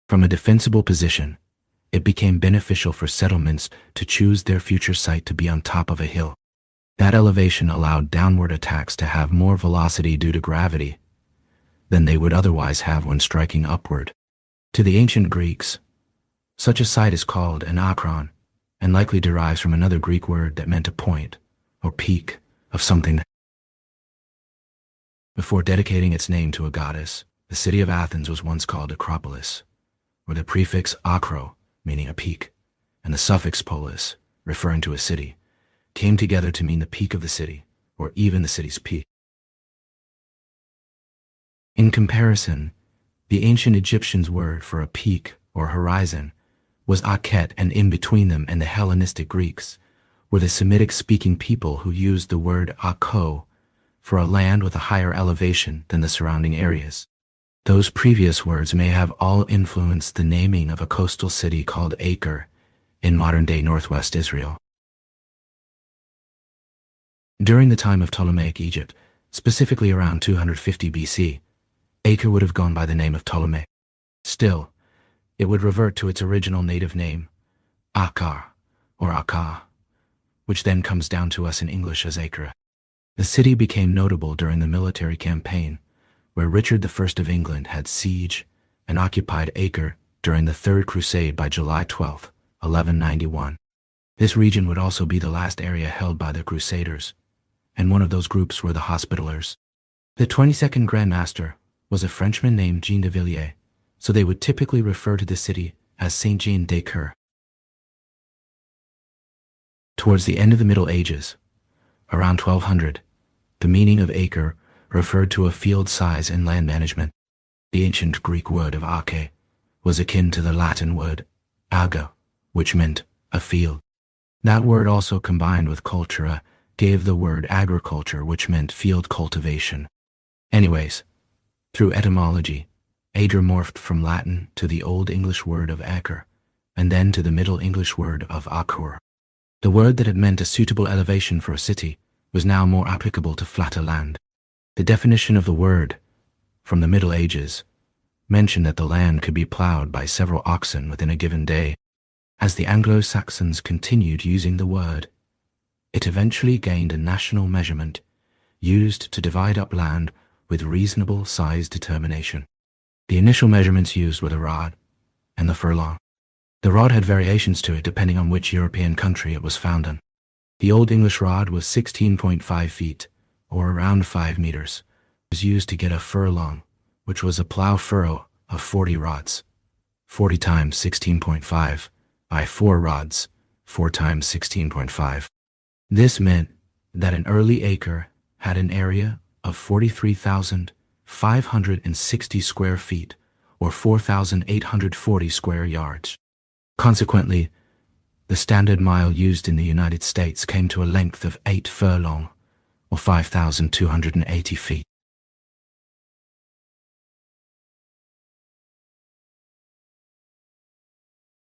From a defensible position, it became beneficial for settlements to choose their future site to be on top of a hill. That elevation allowed downward attacks to have more velocity due to gravity than they would otherwise have when striking upward. To the ancient Greeks, such a site is called an akron, and likely derives from another Greek word that meant a point, or peak, of something. Before dedicating its name to a goddess, the city of Athens was once called Acropolis, where the prefix akro, meaning a peak, and the suffix polis, referring to a city, came together to mean the peak of the city, or even the city's peak. In comparison, the ancient Egyptians' word for a peak or horizon was Akhet, and in between them and the Hellenistic Greeks were the Semitic-speaking people who used the word Akko for a land with a higher elevation than the surrounding areas. Those previous words may have all influenced the naming of a coastal city called Acre in modern-day northwest Israel. During the time of Ptolemaic Egypt, specifically around 250 BC, Acre would have gone by the name of Ptolemy. Still, it would revert to its original native name, Akkar, or Akkar, which then comes down to us in English as Acre. The city became notable during the military campaign, where Richard I of England had siege and occupied Acre during the Third Crusade by July 12, 1191. This region would also be the last area held by the Crusaders, and one of those groups were the Hospitallers. The 22nd Grand Master was a Frenchman named Jean de Villiers, so they would typically refer to the city as Saint-Jean d'Acre. Towards the end of the Middle Ages, around 1200, the meaning of acre referred to a field size in land management. The ancient Greek word of arche was akin to the Latin word aga, which meant a field. That word also combined with cultura gave the word agriculture, which meant field cultivation. Anyways, through etymology, Acre morphed from Latin to the Old English word of acre, and then to the Middle English word of acre. The word that had meant a suitable elevation for a city was now more applicable to flatter land. The definition of the word, from the Middle Ages, mentioned that the land could be plowed by several oxen within a given day. As the Anglo-Saxons continued using the word, it eventually gained a national measurement used to divide up land with reasonable size determination. The initial measurements used were the rod and the furlong. The rod had variations to it depending on which European country it was found in. The Old English rod was 16.5 feet, or around 5 meters. It was used to get a furlong, which was a plow furrow of 40 rods, 40 times 16.5 by 4 rods, 4 times 16.5. This meant that an early acre had an area of 43,560 square feet, or 4,840 square yards. Consequently, the standard mile used in the United States came to a length of 8 furlong, or 5,280 feet.